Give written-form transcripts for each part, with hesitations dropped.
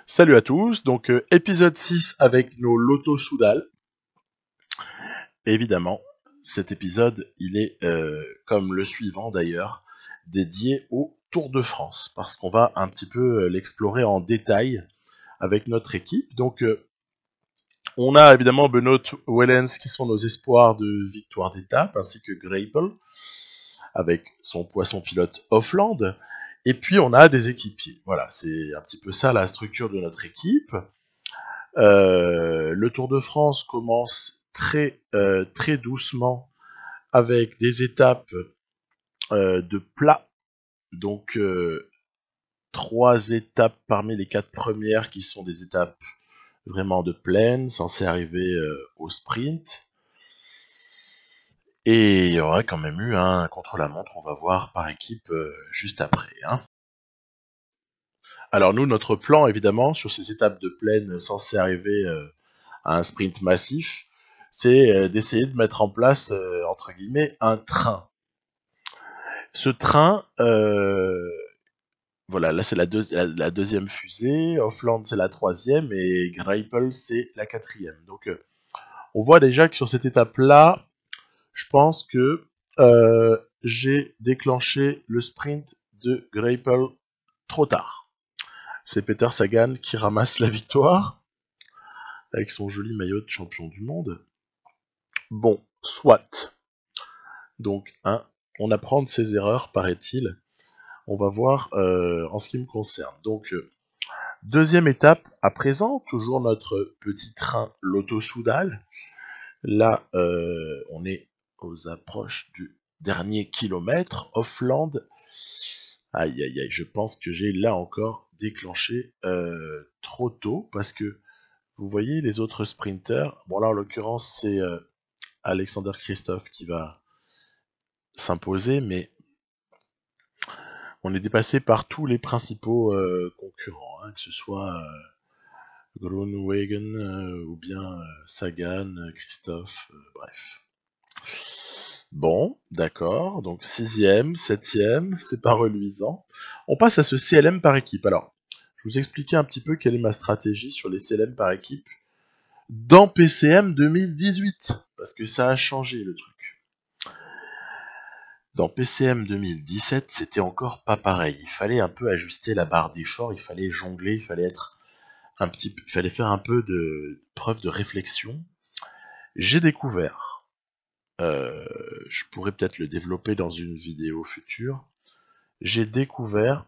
Salut à tous, donc épisode 6 avec nos Lotto Soudal. Évidemment, cet épisode, il est, comme le suivant d'ailleurs, dédié au Tour de France, parce qu'on va un petit peu l'explorer en détail avec notre équipe. Donc on a évidemment Benoît Wellens qui sont nos espoirs de victoire d'étape, ainsi que Greipel, avec son poisson pilote Offland. Et puis on a des équipiers. Voilà, c'est un petit peu ça la structure de notre équipe. Le Tour de France commence très doucement avec des étapes de plat. Donc 3 étapes parmi les 4 premières qui sont des étapes vraiment de plaine, censées arriver au sprint. Et il y aura quand même eu un contre-la-montre, on va voir par équipe juste après. Alors nous, notre plan évidemment sur ces étapes de plaine censées arriver à un sprint massif, c'est d'essayer de mettre en place, entre guillemets, un train. Ce train, voilà, là c'est la deuxième fusée, Offland c'est la troisième et Greipel c'est la quatrième. Donc on voit déjà que sur cette étape-là, je pense que j'ai déclenché le sprint de Greipel trop tard. C'est Peter Sagan qui ramasse la victoire avec son joli maillot de champion du monde. Bon, soit. Donc, on apprend de ses erreurs, paraît-il. On va voir en ce qui me concerne. Donc, deuxième étape, à présent, toujours notre petit train Lotto Soudal. Là, on est aux approches du dernier kilomètre. Offland. Aïe, aïe, aïe, je pense que j'ai là encore déclenché trop tôt parce que vous voyez les autres sprinters. Bon, là, en l'occurrence, c'est Alexander Christophe qui va s'imposer, mais on est dépassé par tous les principaux concurrents, que ce soit Groenewegen ou bien Sagan, Christophe, bref. Bon, d'accord, donc 6ème, 7ème, c'est pas reluisant. On passe à ce CLM par équipe. Alors, je vous expliquais un petit peu quelle est ma stratégie sur les CLM par équipe dans PCM 2018, parce que ça a changé le truc. Dans PCM 2017, c'était encore pas pareil. Il fallait un peu ajuster la barre d'effort, il fallait jongler, il fallait il fallait faire un peu de preuve de réflexion. J'ai découvert, je pourrais peut-être le développer dans une vidéo future. J'ai découvert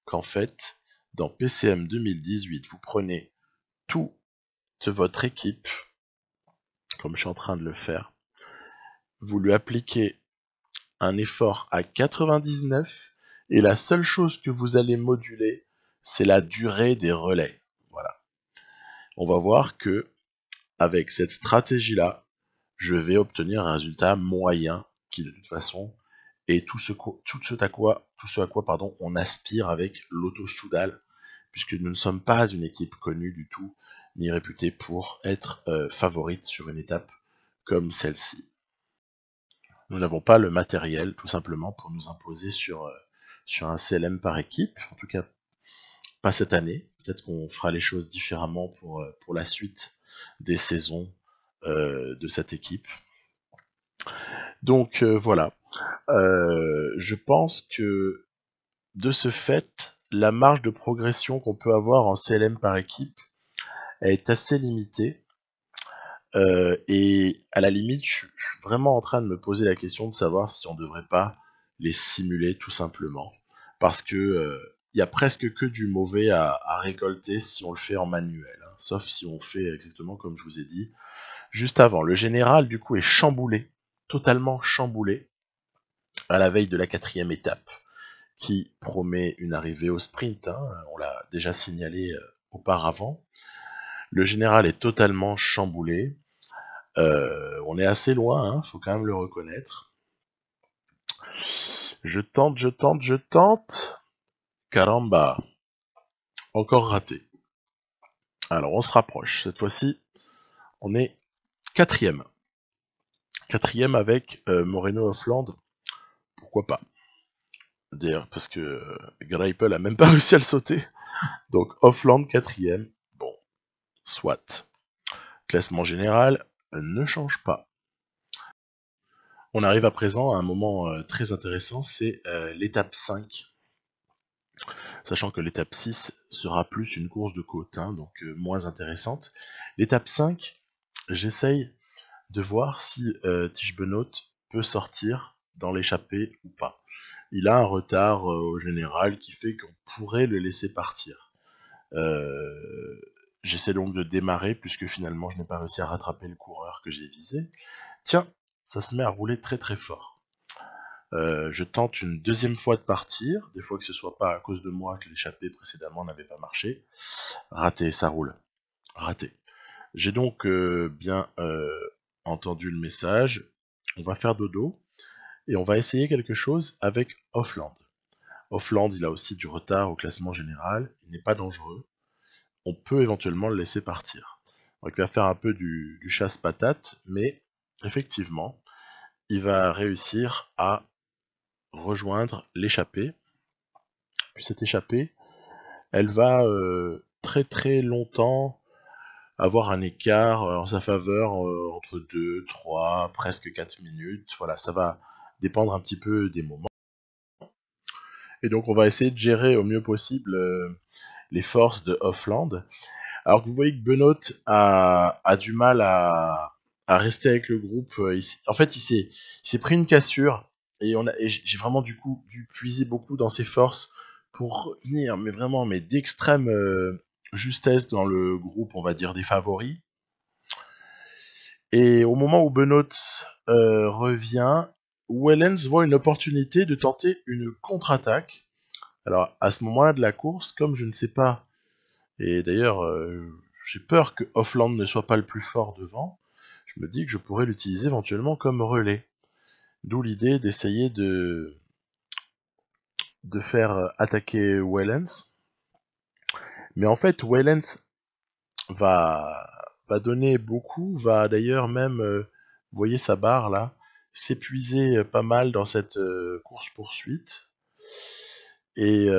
qu'en fait, dans PCM 2018, vous prenez toute votre équipe, comme je suis en train de le faire, vous lui appliquez un effort à 99 et la seule chose que vous allez moduler, c'est la durée des relais. Voilà. On va voir que avec cette stratégie-là, je vais obtenir un résultat moyen qui de toute façon est tout ce à quoi on aspire avec l'Auto Soudal, puisque nous ne sommes pas une équipe connue du tout, ni réputée pour être favorite sur une étape comme celle-ci. Nous n'avons pas le matériel, tout simplement, pour nous imposer sur un CLM par équipe. En tout cas, pas cette année. Peut-être qu'on fera les choses différemment pour la suite des saisons de cette équipe. Donc voilà. Je pense que de ce fait, la marge de progression qu'on peut avoir en CLM par équipe est assez limitée. Et à la limite, je suis vraiment en train de me poser la question de savoir si on ne devrait pas les simuler tout simplement. Parce que y a presque que du mauvais à récolter si on le fait en manuel. Sauf si on fait exactement comme je vous ai dit juste avant. Le général, du coup, est chamboulé, totalement chamboulé, à la veille de la 4ème étape, qui promet une arrivée au sprint. On l'a déjà signalé auparavant. Le général est totalement chamboulé. On est assez loin, faut quand même le reconnaître. Je tente. Caramba. Encore raté. Alors on se rapproche. Cette fois-ci, on est 4ème. 4ème avec Moreno Offland. Pourquoi pas. D'ailleurs, parce que Greipel a même pas réussi à le sauter. Donc Offland 4ème. Bon, soit. Classement général ne change pas. On arrive à présent à un moment très intéressant, c'est l'étape 5. Sachant que l'étape 6 sera plus une course de côte, hein, donc moins intéressante. L'étape 5, j'essaye de voir si Tischbenot peut sortir dans l'échappée ou pas. Il a un retard au général qui fait qu'on pourrait le laisser partir. J'essaie donc de démarrer puisque finalement je n'ai pas réussi à rattraper le coureur que j'ai visé. Tiens, ça se met à rouler très très fort. Je tente une deuxième fois de partir, des fois que ce soit pas à cause de moi que l'échappée précédemment n'avait pas marché. Raté, ça roule. Raté. J'ai donc bien entendu le message. On va faire dodo et on va essayer quelque chose avec Offland. Offland, il a aussi du retard au classement général, il n'est pas dangereux. On peut éventuellement le laisser partir. Donc il va faire un peu du chasse-patate, mais effectivement, il va réussir à rejoindre l'échappée. Puis cette échappée, elle va très très longtemps avoir un écart en sa faveur entre 2, 3, presque 4 minutes. Voilà, ça va dépendre un petit peu des moments. Et donc on va essayer de gérer au mieux possible les forces de Offland. Alors que vous voyez que Benoît a du mal à rester avec le groupe. En fait, il s'est pris une cassure et j'ai vraiment du coup dû puiser beaucoup dans ses forces pour revenir, mais vraiment, mais d'extrême justesse dans le groupe, on va dire, des favoris. Et au moment où Benoît revient, Wellens voit une opportunité de tenter une contre-attaque. Alors à ce moment-là de la course, comme je ne sais pas, et d'ailleurs j'ai peur que Offland ne soit pas le plus fort devant, je me dis que je pourrais l'utiliser éventuellement comme relais. D'où l'idée d'essayer de faire attaquer Wellens. Mais en fait, Wellens va donner beaucoup, va d'ailleurs même, vous voyez sa barre là, s'épuiser pas mal dans cette course-poursuite. Et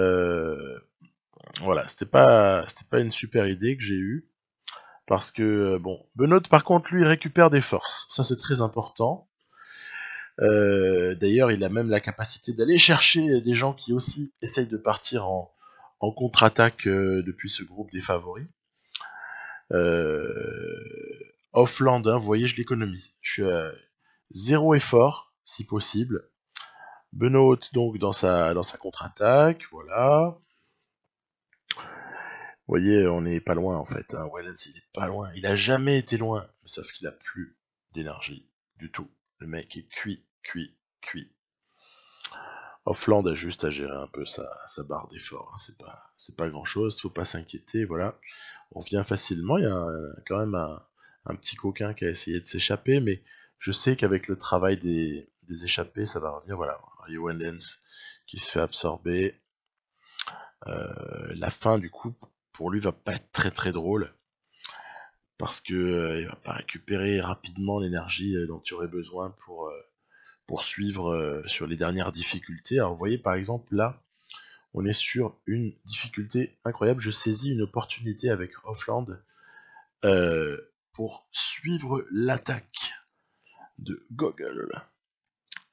voilà, c'était pas une super idée que j'ai eue. Parce que, bon, Benoît par contre lui récupère des forces, ça c'est très important. D'ailleurs, il a même la capacité d'aller chercher des gens qui aussi essayent de partir en contre-attaque depuis ce groupe des favoris. Offland, hein, vous voyez, je l'économise. Je suis à 0 effort, si possible. Benoît donc dans sa contre-attaque, voilà. Vous voyez, on n'est pas loin en fait. Hein. Wellens, il est pas loin. Il a jamais été loin, sauf qu'il a plus d'énergie du tout. Le mec est cuit, cuit, cuit. Offland a juste à gérer un peu sa barre d'effort. Hein. C'est pas grand chose, faut pas s'inquiéter. Voilà, on revient facilement. Il y a quand même un petit coquin qui a essayé de s'échapper, mais je sais qu'avec le travail des échappés, ça va revenir. Voilà, Wellens qui se fait absorber. La fin, du coup, pour lui, va pas être très très drôle parce que il va pas récupérer rapidement l'énergie dont tu aurais besoin pour poursuivre sur les dernières difficultés. Alors, vous voyez, par exemple, là, on est sur une difficulté incroyable. Je saisis une opportunité avec Offland pour suivre l'attaque de Gogol.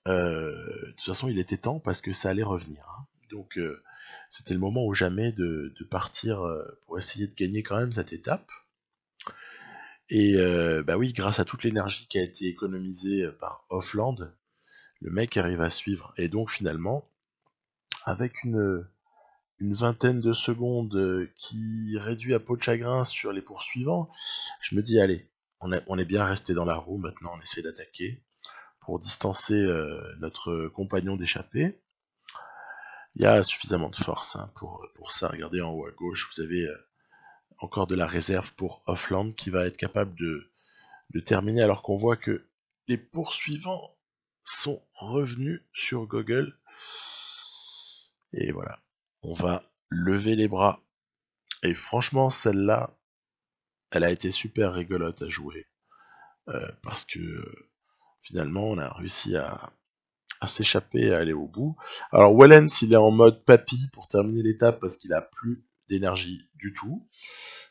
De toute façon, il était temps parce que ça allait revenir. Hein. Donc, c'était le moment ou jamais de partir pour essayer de gagner quand même cette étape. Et bah oui, grâce à toute l'énergie qui a été économisée par Offland, le mec arrive à suivre. Et donc finalement, avec une vingtaine de secondes qui réduit à peau de chagrin sur les poursuivants, je me dis allez, on est bien resté dans la roue, maintenant on essaie d'attaquer pour distancer notre compagnon d'échappée. Il y a suffisamment de force hein, pour ça. Regardez en haut à gauche, vous avez encore de la réserve pour Offland qui va être capable de terminer alors qu'on voit que les poursuivants sont revenus sur Gogol. Et voilà, on va lever les bras. Et franchement, celle-là, elle a été super rigolote à jouer. Parce que finalement, on a réussi à à s'échapper et à aller au bout. Alors Wellens, il est en mode papy pour terminer l'étape parce qu'il a plus d'énergie du tout.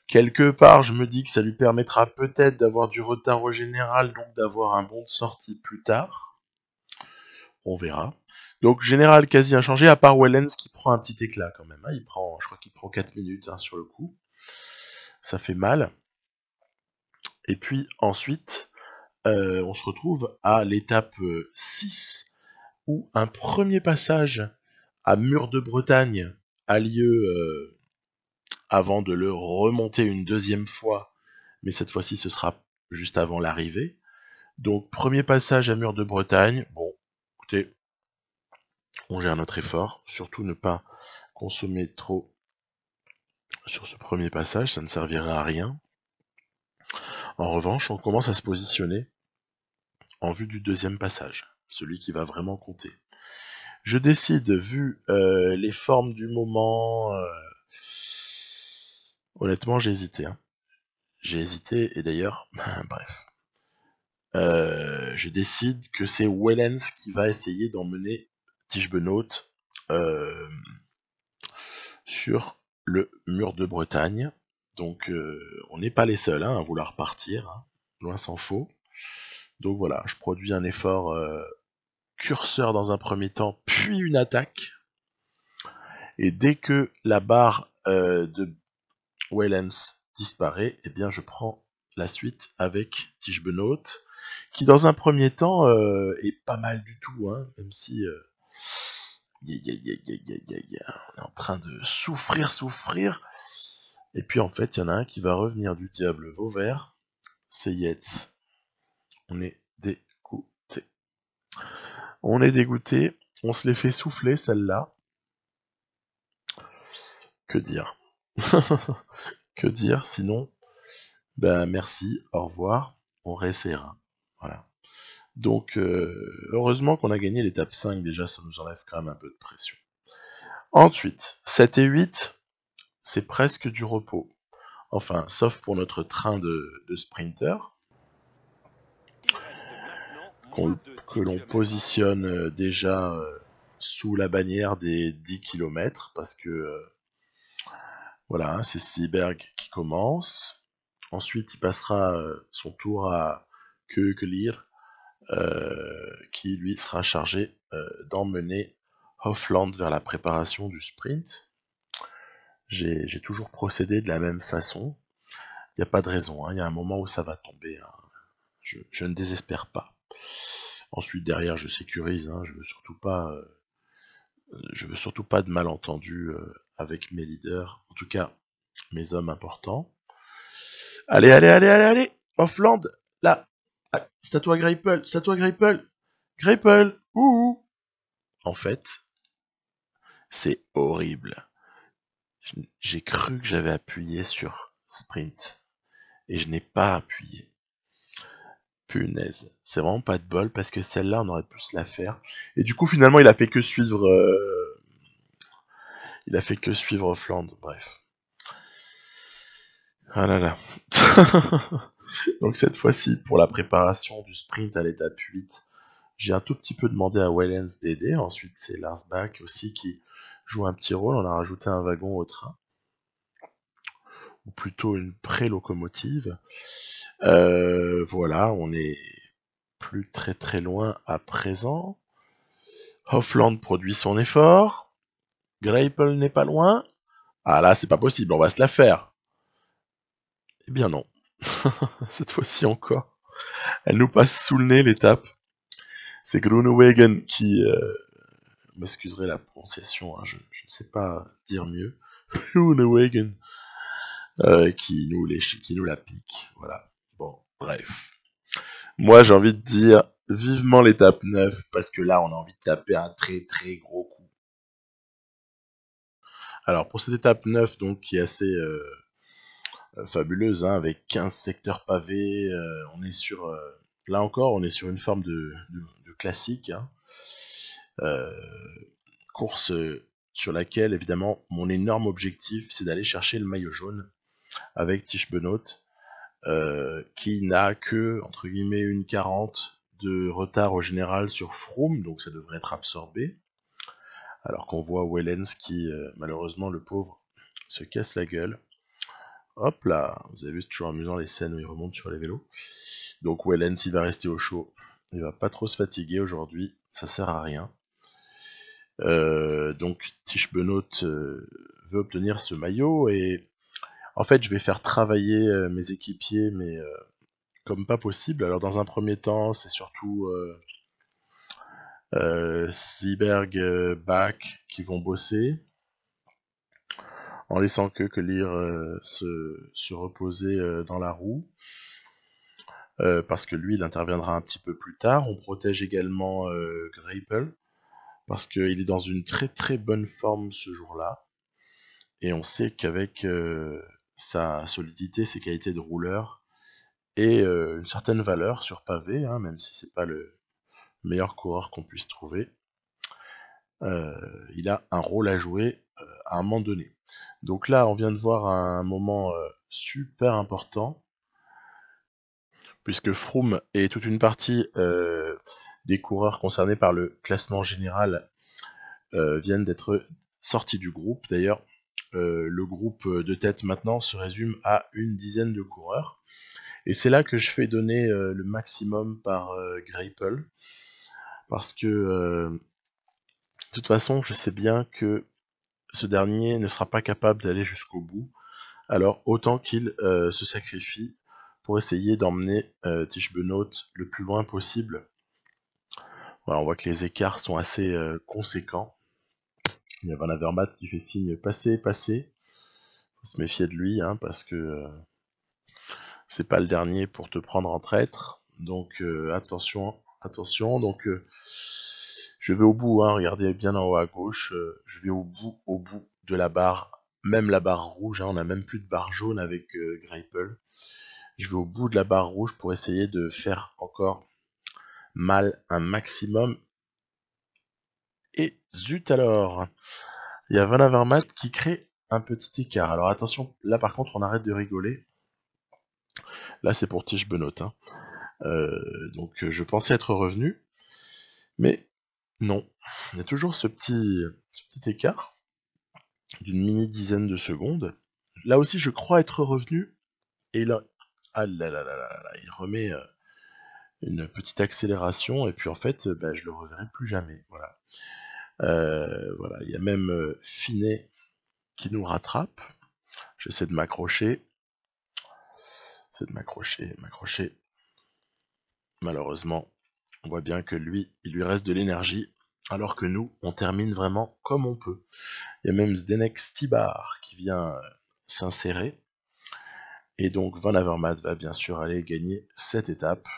Quelque part, je me dis que ça lui permettra peut-être d'avoir du retard au général, donc d'avoir un bon de sortie plus tard. On verra. Donc général quasi inchangé, à part Wellens qui prend un petit éclat quand même. Hein. Je crois qu'il prend 4 minutes sur le coup. Ça fait mal. Et puis ensuite, on se retrouve à l'étape 6, où un premier passage à Mur de Bretagne a lieu avant de le remonter une deuxième fois, mais cette fois-ci ce sera juste avant l'arrivée. Donc premier passage à Mur de Bretagne, bon, écoutez, on gère notre effort, surtout ne pas consommer trop sur ce premier passage, ça ne servira à rien. En revanche, on commence à se positionner en vue du deuxième passage, celui qui va vraiment compter. Je décide, vu les formes du moment, honnêtement j'ai hésité. Hein. J'ai hésité et d'ailleurs, bref. Je décide que c'est Wellens qui va essayer d'emmener Tischbenoot sur le mur de Bretagne. Donc on n'est pas les seuls à vouloir partir, hein, loin s'en faut. Donc voilà, je produis un effort curseur dans un premier temps, puis une attaque. Et dès que la barre de Wellens disparaît, eh bien je prends la suite avec Tischbenoot, qui dans un premier temps est pas mal du tout, hein, même si on est en train de souffrir. Et puis en fait, il y en a un qui va revenir du diable Vauvert, c'est Yates. On est dégoûté. On est dégoûté, on se les fait souffler celle-là. Que dire Que dire sinon ben merci, au revoir, on réessayera. Voilà. Donc heureusement qu'on a gagné l'étape 5 déjà, ça nous enlève quand même un peu de pression. Ensuite, 7 et 8, c'est presque du repos. Enfin, sauf pour notre train de sprinter, que l'on positionne déjà sous la bannière des 10 km, parce que voilà, hein, c'est Seeberg qui commence. Ensuite, il passera son tour à Keukelir, qui lui sera chargé d'emmener Hofland vers la préparation du sprint. J'ai toujours procédé de la même façon. Il n'y a pas de raison, hein. Il y a un moment où ça va tomber. Hein. Je ne désespère pas. Ensuite, derrière, je sécurise. Hein. Je veux surtout pas de malentendus avec mes leaders. En tout cas, mes hommes importants. Allez Hofland, là. Ah, c'est à toi Greipel, Greipel, ouh. En fait, c'est horrible. J'ai cru que j'avais appuyé sur sprint et je n'ai pas appuyé. Punaise, c'est vraiment pas de bol parce que celle-là on aurait pu se la faire. Et du coup finalement il a fait que suivre Flandre, bref. Ah là là. Donc cette fois-ci pour la préparation du sprint à l'étape 8, j'ai un tout petit peu demandé à Wellens d'aider. Ensuite c'est Lars Bach aussi qui joue un petit rôle, on a rajouté un wagon au train. Ou plutôt une pré-locomotive. Voilà, on est plus très loin à présent. Hofland produit son effort. Greipel n'est pas loin. Ah là, c'est pas possible, on va se la faire. Eh bien non. Cette fois-ci encore. Elle nous passe sous le nez l'étape. C'est Groenewegen qui... m'excuserez la prononciation, hein, je ne sais pas dire mieux. Groenewegen qui nous la pique. Voilà. Bon, bref. Moi, j'ai envie de dire vivement l'étape 9, parce que là, on a envie de taper un très gros coup. Alors, pour cette étape 9, donc, qui est assez fabuleuse, hein, avec 15 secteurs pavés, on est sur... là encore, on est sur une forme de classique. Hein. Course sur laquelle, évidemment, mon énorme objectif, c'est d'aller chercher le maillot jaune avec Tischbenoot, qui n'a que, entre guillemets, une 40 de retard au général sur Froome, donc ça devrait être absorbé. Alors qu'on voit Wellens qui, malheureusement, le pauvre, se casse la gueule. Hop là, vous avez vu, c'est toujours amusant les scènes où il remonte sur les vélos. Donc Wellens, il va rester au chaud. Il va pas trop se fatiguer aujourd'hui, ça sert à rien. Donc Tish Benoît veut obtenir ce maillot et en fait je vais faire travailler mes équipiers mais comme pas possible. Alors dans un premier temps c'est surtout Seeberg, Bach qui vont bosser en laissant que lire se reposer dans la roue. Parce que lui il interviendra un petit peu plus tard. On protège également Greipel parce qu'il est dans une très très bonne forme ce jour-là. Et on sait qu'avec sa solidité, ses qualités de rouleur et une certaine valeur sur pavé, hein, même si c'est pas le meilleur coureur qu'on puisse trouver, il a un rôle à jouer à un moment donné. Donc là, on vient de voir un moment super important, puisque Froome et toute une partie des coureurs concernés par le classement général viennent d'être sortis du groupe. D'ailleurs, le groupe de tête maintenant se résume à une dizaine de coureurs. Et c'est là que je fais donner le maximum par Greipel. Parce que de toute façon, je sais bien que ce dernier ne sera pas capable d'aller jusqu'au bout. Alors autant qu'il se sacrifie pour essayer d'emmener Tish Benoît le plus loin possible. Voilà, on voit que les écarts sont assez conséquents. Il y a Van Avermaet qui fait signe passez, passez. Faut se méfier de lui, hein, parce que c'est pas le dernier pour te prendre en traître. Donc attention, attention. Donc je vais au bout, hein, regardez bien en haut à gauche. Je vais au bout de la barre, même la barre rouge. Hein, on n'a même plus de barre jaune avec Greipel. Je vais au bout de la barre rouge pour essayer de faire encore mal un maximum. Et zut alors, il y a Van Avermaet qui crée un petit écart. Alors attention, là par contre on arrête de rigoler. Là c'est pour Tish Benoît. Hein. Donc je pensais être revenu, mais non. Il y a toujours ce petit écart d'une mini dizaine de secondes. Là aussi je crois être revenu, et là, ah là là là là là, il remet une petite accélération, et puis en fait je le reverrai plus jamais. Voilà. Voilà, il y a même Finet qui nous rattrape. J'essaie de m'accrocher. J'essaie de m'accrocher. Malheureusement, on voit bien que lui, il lui reste de l'énergie, alors que nous, on termine vraiment comme on peut. Il y a même Zdenek Stibar qui vient s'insérer. Et donc Van Avermaet va bien sûr aller gagner cette étape.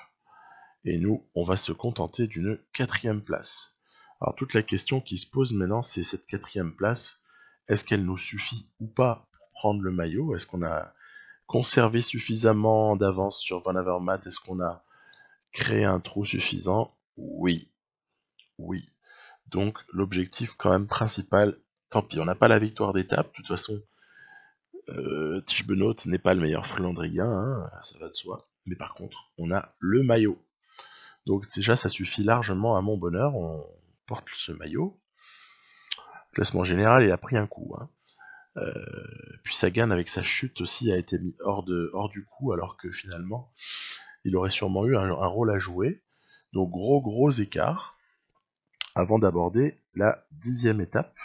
Et nous, on va se contenter d'une 4e place. Alors toute la question qui se pose maintenant, c'est cette 4e place. Est-ce qu'elle nous suffit ou pas pour prendre le maillot? Est-ce qu'on a conservé suffisamment d'avance sur Van Avermaet? Est-ce qu'on a créé un trou suffisant? Oui. Oui. Donc l'objectif quand même principal, tant pis, on n'a pas la victoire d'étape. De toute façon, Tish Benoît n'est pas le meilleur Flandrien, hein, ça va de soi. Mais par contre, on a le maillot. Donc déjà, ça suffit largement à mon bonheur. On porte ce maillot. Le classement général, il a pris un coup. Hein. Puis Sagan, avec sa chute aussi, a été mis hors du coup, alors que finalement, il aurait sûrement eu un rôle à jouer. Donc gros écart, avant d'aborder la 10e étape.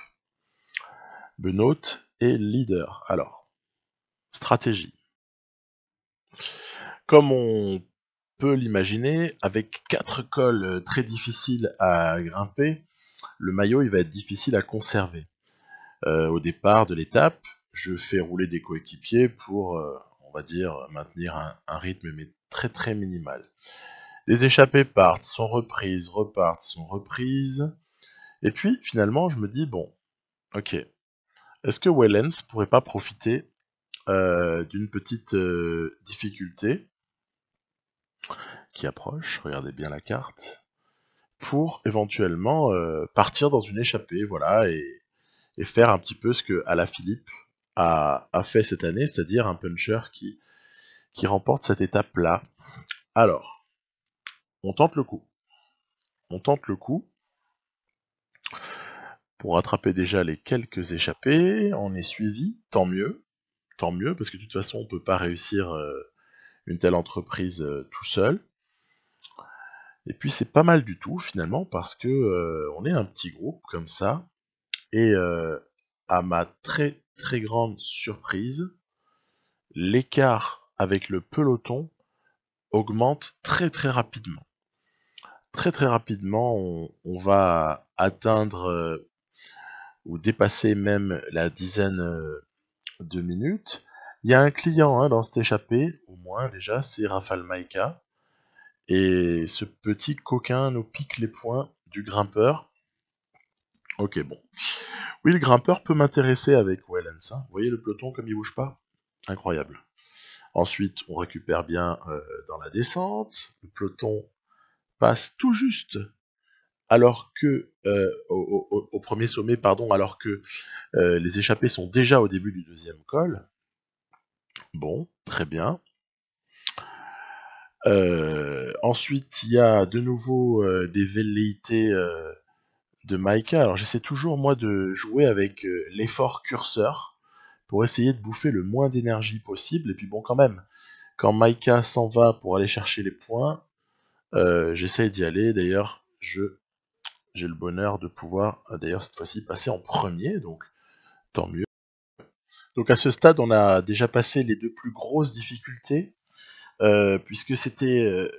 Benoît est leader. Alors, stratégie. Comme on peut l'imaginer, avec 4 cols très difficiles à grimper, le maillot il va être difficile à conserver. Au départ de l'étape, je fais rouler des coéquipiers pour, on va dire, maintenir un rythme mais très minimal. Les échappées partent, sont reprises, repartent, sont reprises. Et puis finalement, je me dis bon, ok, est-ce que Wellens pourrait pas profiter d'une petite difficulté qui approche, regardez bien la carte, pour éventuellement partir dans une échappée, voilà, et faire un petit peu ce que Alaphilippe a fait cette année, c'est-à-dire un puncher qui remporte cette étape-là. Alors, on tente le coup. On tente le coup pour rattraper déjà les quelques échappés. On est suivi, tant mieux, parce que de toute façon on peut pas réussir une telle entreprise tout seul. Et puis c'est pas mal du tout finalement parce que on est un petit groupe comme ça et à ma très très grande surprise, l'écart avec le peloton augmente très très rapidement. Très très rapidement, on va atteindre ou dépasser même la dizaine de minutes. Il y a un client dans cet échappé, au moins déjà, c'est Rafal Maïka. Et ce petit coquin nous pique les points du grimpeur. Ok, bon. Oui, le grimpeur peut m'intéresser avec Wellens. Vous voyez le peloton comme il bouge pas? Incroyable. Ensuite, on récupère bien dans la descente. Le peloton passe tout juste alors que au premier sommet, pardon, alors que les échappés sont déjà au début du deuxième col. Bon, très bien. Ensuite, il y a de nouveau des velléités de Maïka. Alors j'essaie toujours moi de jouer avec l'effort curseur pour essayer de bouffer le moins d'énergie possible. Et puis bon, quand même, quand Maïka s'en va pour aller chercher les points, j'essaie d'y aller. D'ailleurs, j'ai le bonheur de pouvoir, d'ailleurs cette fois-ci, passer en premier, donc tant mieux. Donc à ce stade, on a déjà passé les deux plus grosses difficultés, puisque c'était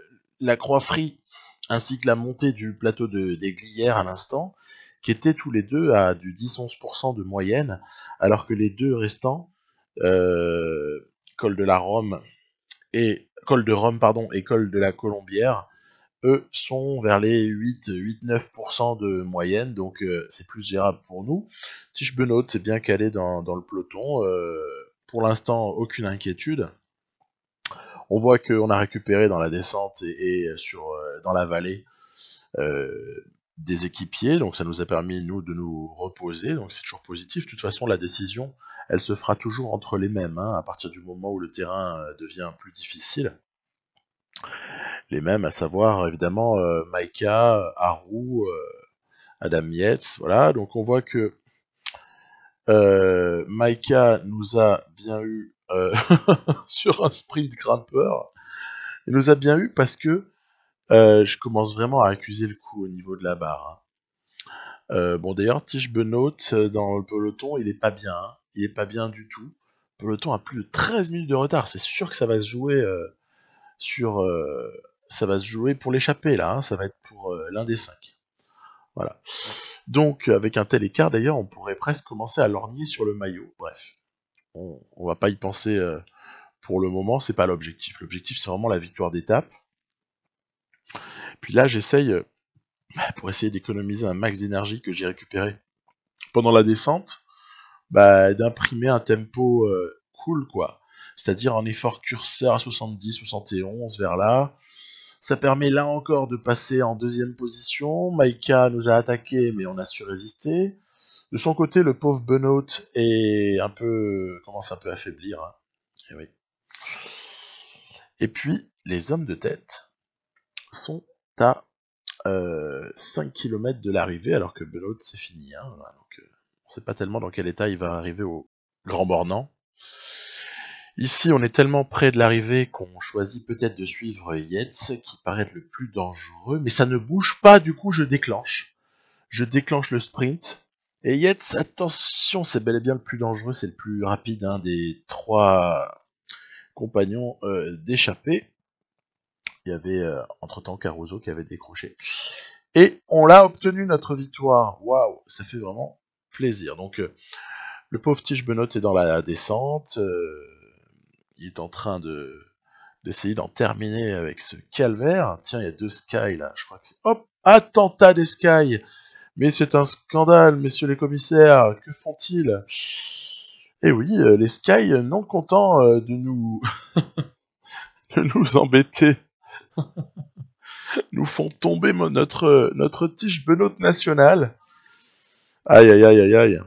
la croix free ainsi que la montée du plateau des Glières à l'instant, qui étaient tous les deux à du 10-11% de moyenne, alors que les deux restants, col de la Rome et col de Rome pardon et col de la Colombière, eux sont vers les 8-9% de moyenne, donc c'est plus gérable pour nous. Tiche Benoît, c'est bien calé dans le peloton. Pour l'instant, aucune inquiétude. On voit qu'on a récupéré dans la descente et dans la vallée des équipiers, donc ça nous a permis, nous, de nous reposer, donc c'est toujours positif. De toute façon, la décision, elle se fera toujours entre les mêmes, à partir du moment où le terrain devient plus difficile. Les mêmes, à savoir, évidemment, Maïka, Haru, Adam Yates, voilà. Donc on voit que Maïka nous a bien eu sur un sprint grimpeur. Il nous a bien eu parce que je commence vraiment à accuser le coup au niveau de la barre. Bon d'ailleurs, Tish Benoît dans le peloton, il est pas bien. Il est pas bien du tout. Le peloton a plus de 13 minutes de retard. C'est sûr que ça va se jouer ça va se jouer pour l'échappée là. Ça va être pour l'un des 5. Voilà. Donc, avec un tel écart, d'ailleurs, on pourrait presque commencer à lorgner sur le maillot. Bref, on va pas y penser pour le moment, c'est pas l'objectif. L'objectif, c'est vraiment la victoire d'étape. Puis là, j'essaye, pour essayer d'économiser un max d'énergie que j'ai récupéré pendant la descente, d'imprimer un tempo cool, quoi. C'est-à-dire un effort curseur à 70, 71, vers là. Ça permet là encore de passer en deuxième position. Maïka nous a attaqué, mais on a su résister. De son côté, le pauvre Benoît commence un peu à affaiblir. Et, oui. Et puis, les hommes de tête sont à 5 km de l'arrivée, alors que Benoît, c'est fini. Voilà, donc, on ne sait pas tellement dans quel état il va arriver au Grand Bornand. Ici, on est tellement près de l'arrivée qu'on choisit peut-être de suivre Yates, qui paraît être le plus dangereux, mais ça ne bouge pas, du coup, je déclenche. Je déclenche le sprint. Et Yates, attention, c'est bel et bien le plus dangereux, c'est le plus rapide des 3 compagnons d'échappée. Il y avait entre-temps Caruso qui avait décroché. Et on l'a obtenu, notre victoire. Waouh, ça fait vraiment plaisir. Donc, le pauvre Tish Benoît est dans la descente. Il est en train d'essayer d'en terminer avec ce calvaire. Tiens, il y a 2 Sky là. Je crois que c'est... Hop, attentat des Sky. Mais c'est un scandale, messieurs les commissaires. Que font-ils? Eh oui, les Sky, non contents de nous de nous embêter, nous font tomber notre tige Benoît nationale. Aïe aïe aïe aïe aïe.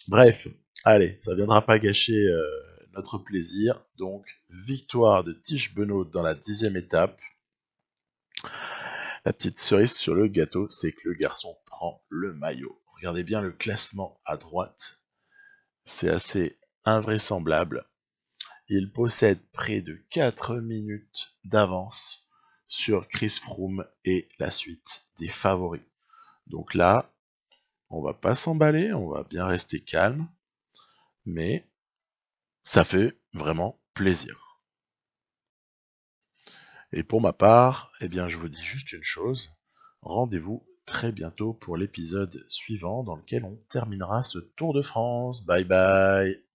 Bref, allez, ça viendra pas gâcher notre plaisir. Donc, victoire de Tish Benoît dans la 10e étape. La petite cerise sur le gâteau, c'est que le garçon prend le maillot. Regardez bien le classement à droite. C'est assez invraisemblable. Il possède près de 4 minutes d'avance sur Chris Froome et la suite des favoris. Donc là, on va pas s'emballer, on va bien rester calme, mais ça fait vraiment plaisir. Et pour ma part, eh bien, je vous dis juste une chose. Rendez-vous très bientôt pour l'épisode suivant dans lequel on terminera ce Tour de France. Bye bye!